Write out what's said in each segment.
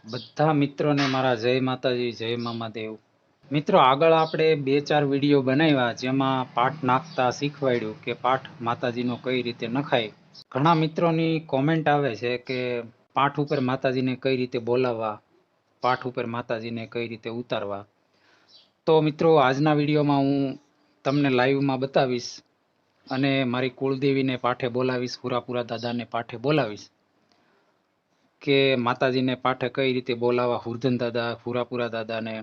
બધા મિત્રોને મારા જય માતાજી, જય મામાદેવ. મિત્રો, આગળ આપણે 2-4 વિડીયો બનાવ્યા જેમાં પાઠ નાખતા શીખવાડ્યું કે પાઠ માતાજીનો કઈ રીતે નખાય. ઘણા મિત્રોની કોમેન્ટ આવે છે કે પાઠ ઉપર માતાજીને કઈ રીતે બોલાવવા, પાઠ ઉપર માતાજીને કઈ રીતે ઉતારવા. તો મિત્રો, આજના વિડીયોમાં હું તમને લાઈવમાં બતાવીશ અને મારી કુળદેવીને પાઠે બોલાવીશ, હુરાપુરા દાદાને પાઠે બોલાવીશ કે માતાજીને પાઠે કઈ રીતે બોલાવવા, હુરધન દાદા, હુરાપુરા દાદાને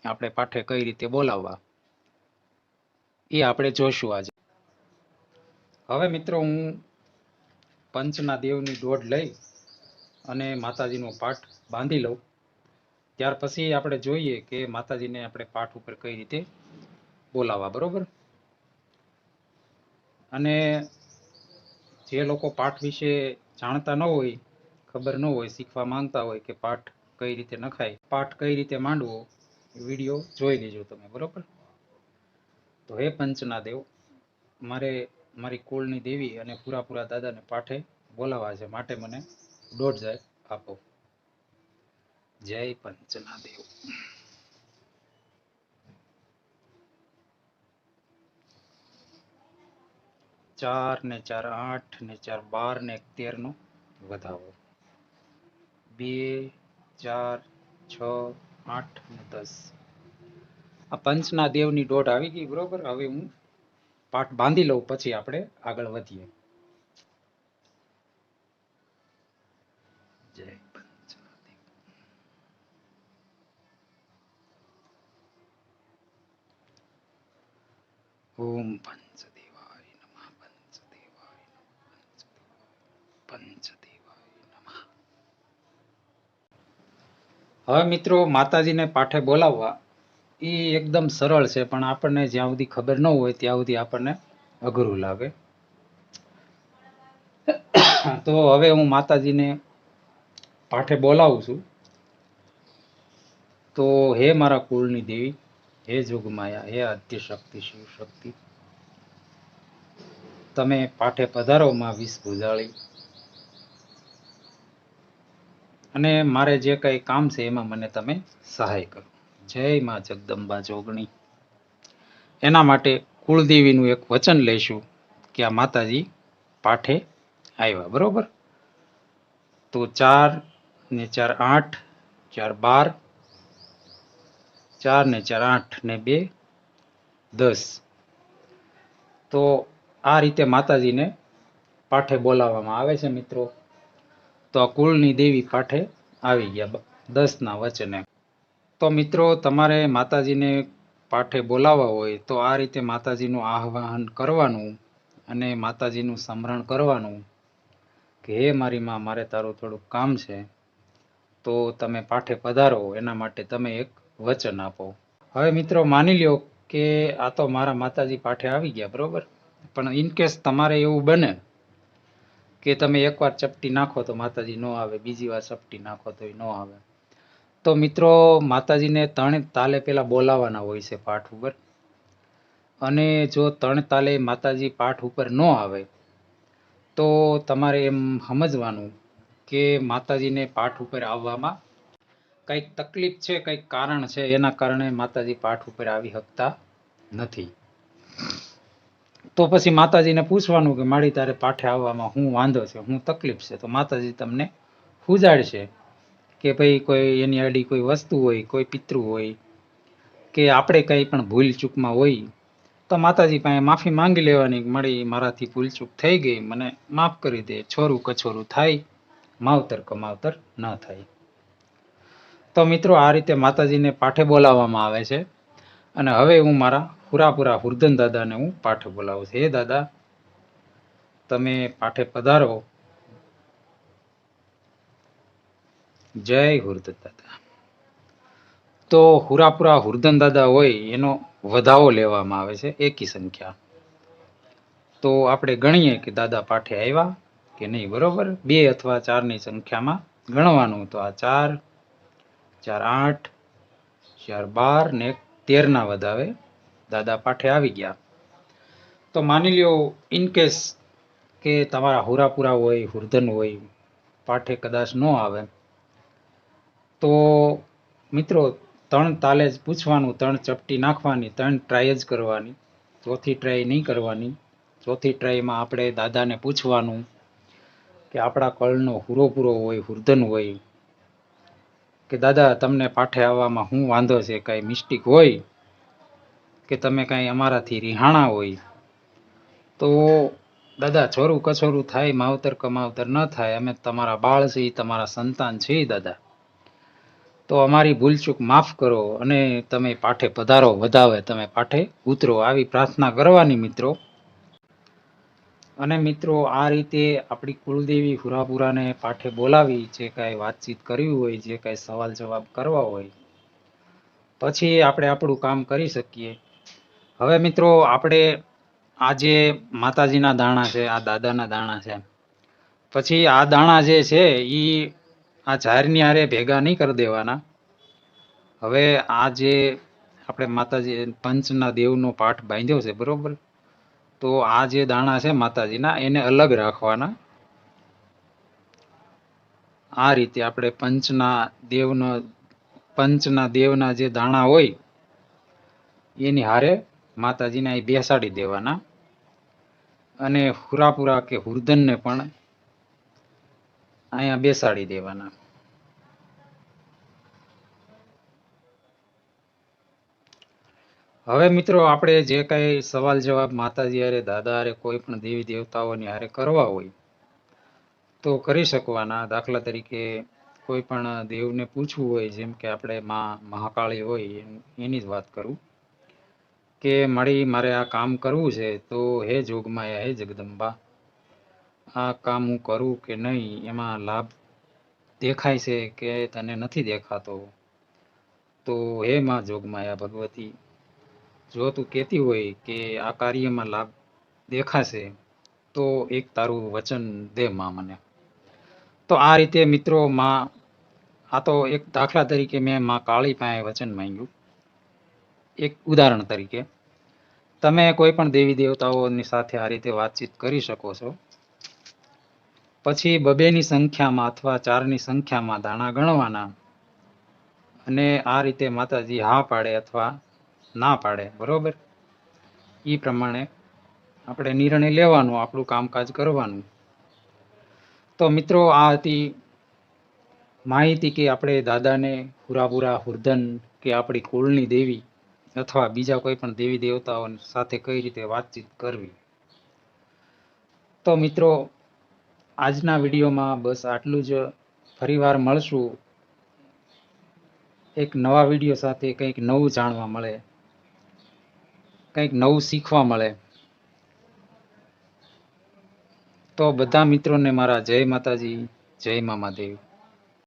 આપણે પાઠે કઈ રીતે બોલાવવા એ આપણે જોશું આજે. હવે મિત્રો, હું પંચના દેવની દોડ લઈ અને માતાજીનો પાઠ બાંધી લઉં. ત્યાર પછી આપણે જોઈએ કે માતાજીને આપણે પાઠ ઉપર કઈ રીતે બોલાવવા, બરોબર. અને જે લોકો પાઠ વિશે જાણતા ન હોય, ખબર ન હોય, શીખવા માંગતા હોય કે પાઠ કઈ રીતે નખાય, પાઠ કઈ રીતે માંડવો, વિડીયો જોઈ લેજો તમે, બરોબર. તો હે પંચના દેવ, મારે મારી કુળની દેવી અને પુરાપુરા દાદાને પાઠે બોલાવા છે, માટે મને દોઢ જાય આપો. જય પંચના દેવ. 4 ને 4 8 ને 4 12 ને 13 નો વધાવો. 2 4 6 8 ને 10. આ પંચના દેવની દોઢ આવી ગઈ, બરોબર. હવે હું પાઠ બાંધી લઉં, પછી આપણે આગળ વધીએ. જય પંચના દેવ. ઓમ પંચદેવાય નમઃ. પંચદેવાય નમઃ. પંચદેવાય નમઃ. હવે મિત્રો, માતાજીને પાઠે બોલાવવા એ એકદમ સરળ છે, પણ આપણને જ્યાં સુધી ખબર ન હોય ત્યાં સુધી આપણને અઘરું લાગે. તો હવે હું માતાજીને પાઠે બોલાવું છું. તો હે મારા કુળની દેવી, હે જોગમાયા, હે આદ્ય શક્તિ, શિવ શક્તિ, તમે પાઠે પધારો માં વિષ ભુજાળી, અને મારે જે કઈ કામ છે એમાં મને તમે સહાય કરો. જય માં જગદંબા જોગણી. એના માટે કુળદેવીનું એક વચન લઈશું કે આ માતાજી પાઠે આવ્યા, બરોબર. તો 4 ને 4 8, 4 12, 4 ને 4 8 ને 2 10. તો આ રીતે માતાજીને પાઠે બોલાવવામાં આવે છે મિત્રો. તો આ કુળની દેવી પાઠે આવી ગયા 10 ના વચને. તો મિત્રો, તમારે માતાજીને પાઠે બોલાવવા હોય તો આ રીતે માતાજીનું આહ્વાન કરવાનું અને માતાજીનું સ્મરણ કરવાનું કે હે મારી માં, મારે તારું થોડુંક કામ છે, તો તમે પાઠે પધારો. એના માટે તમે એક વચન આપો. હવે મિત્રો, માની લ્યો કે આ તો મારા માતાજી પાઠે આવી ગયા, બરોબર. પણ ઇનકેસ તમારે એવું બને કે તમે એકવાર ચપટી નાખો તો માતાજી ન આવે, બીજી વાર ચપટી નાખો તો ન આવે, તો મિત્રો માતાજીને 3 તાલે પેલા બોલાવાના હોય છે પાઠ ઉપર. અને જો 3 તાલે માતાજી પાઠ ઉપર ન આવે તો તમારે એમ સમજવાનું કે માતાજીને પાઠ ઉપર આવવામાં કંઈક તકલીફ છે, કંઈક કારણ છે, એના કારણે માતાજી પાઠ ઉપર આવી શકતા નથી. તો પછી માતાજીને પૂછવાનું કે મારી તારે પાઠે આવવામાં શું વાંધો છે, શું તકલીફ છે. તો માતાજી તમને ઉજાડશે કે ભાઈ કોઈ એની આડી કોઈ વસ્તુ હોય, કોઈ પિતૃ હોય, કે આપણે કંઈ પણ ભૂલ ચૂકમાં હોય તો માતાજી પાસે માફી માંગી લેવાની. મળી મારાથી ભૂલચૂક થઈ ગઈ, મને માફ કરી દે. છોરું કછોરું થાય, માવતર કમાવતર ન થાય. તો મિત્રો, આ રીતે માતાજીને પાઠે બોલાવવામાં આવે છે. અને હવે હું મારા પુરાપુરા હુરધન દાદાને હું પાઠે બોલાવું છું. હે દાદા, તમે પાઠે પધારો. જય હુરધન દાદા. તો હુરાપુરા હુરધન દાદા હોય એનો વધાવો લેવામાં આવે છે, એકી સંખ્યા. તો આપણે ગણીએ કે દાદા પાઠે આવ્યા કે નહીં, બરોબર. 2 અથવા 4 ની સંખ્યામાં ગણવાનું. તો આ 4 4 8 4 12 ને 13 ના વધાવે દાદા પાઠે આવી ગયા. તો માની લ્યો ઇનકેસ કે તમારા હુરાપુરા હોય, હુરધન હોય, પાઠે કદાચ ન આવે તો મિત્રો 3 તાલે જ પૂછવાનું, 3 ચપટી નાખવાની, 3 ટ્રાય જ કરવાની, ચોથી ટ્રાય નહીં કરવાની. ચોથી ટ્રાયમાં આપણે દાદાને પૂછવાનું કે આપણા કળનો પૂરો હોય, હુરધન હોય, કે દાદા તમને પાઠે આવવામાં શું વાંધો છે, કાંઈ મિસ્ટેક હોય કે તમે કાંઈ અમારાથી રિહાણા હોય તો દાદા છોરું કછોરું થાય, માવતર કમાવતર ન થાય, અમે તમારા બાળ છીએ, તમારા સંતાન છીએ દાદા, તો અમારી ભૂલચૂક માફ કરો અને તમે પાઠે પધારો, વધાવે તમે પાઠે ઉતરો, આવી પ્રાર્થના કરવાની મિત્રો. અને મિત્રો આ રીતે આપણી કુળદેવી હુરાપુરાને પાઠે બોલાવી, જે કાંઈ વાતચીત કરવી હોય, જે કાંઈ સવાલ જવાબ કરવા હોય, પછી આપણે આપણું કામ કરી શકીએ. હવે મિત્રો આપણે આ જે માતાજીના દાણા છે, આ દાદાના દાણા છે, પછી આ દાણા જે છે એ આ ઝાડની હારે ભેગા નહીં કરી દેવાના. હવે આ જે આપણે માતાજી પંચના દેવનો પાઠ બાંધ્યો છે બરોબર, તો આ જે દાણા છે માતાજીના એને અલગ રાખવાના. આ રીતે આપણે પંચના દેવના જે દાણા હોય એની હારે માતાજીને અહીં બેસાડી દેવાના, અને હુરાપુરા કે હુરધનને પણ અહીંયા બેસાડી દેવાના. હવે મિત્રો આપણે જે કાંઈ સવાલ જવાબ માતાજી હારે, દાદા હારે, કોઈ પણ દેવી દેવતાઓની હારે કરવા હોય તો કરી શકવાના. દાખલા તરીકે કોઈ પણ દેવને પૂછવું હોય, જેમ કે આપણે મહાકાળી હોય એની જ વાત કરું કે મારે આ કામ કરવું છે, તો હે જોગમાયા, હે જગદંબા, આ કામ હું કરું કે નહીં, એમાં લાભ દેખાય છે કે તને નથી દેખાતો, તો હે માં જોગમાયા ભગવતી, જો તું કહેતી હોય કે આ કાર્યમાં લાભ દેખાશે તો એક તારું વચન દે માં મને. તો આ રીતે મિત્રો આ તો એક દાખલા તરીકે મેં માં કાળી પાસે વચન માંગ્યું, એક ઉદાહરણ તરીકે. તમે કોઈ પણ દેવી દેવતાઓની સાથે આ રીતે વાતચીત કરી શકો છો. પછી 2ની સંખ્યામાં અથવા 4ની સંખ્યામાં દાણા ગણવાના, અને આ રીતે માતાજી હા પાડે અથવા ના પાડે બરોબર, એ પ્રમાણે આપણે નિર્ણય લેવાનો, આપણું કામકાજ કરવાનું. તો મિત્રો આ હતી માહિતી કે આપણે દાદાને, હુરાપુરા, હુરધન કે આપણી કુળની દેવી અથવા બીજા કોઈ પણ દેવી દેવતાઓ સાથે કઈ રીતે વાતચીત કરવી. તો મિત્રો આજના વિડીયોમાં બસ આટલું જ. ફરીવાર મળશું એક નવા વિડીયો સાથે. કંઈક નવું જાણવા મળે, કંઈક નવું શીખવા મળે. તો બધા મિત્રોને મારા જય માતાજી, જય મા મહાદેવ.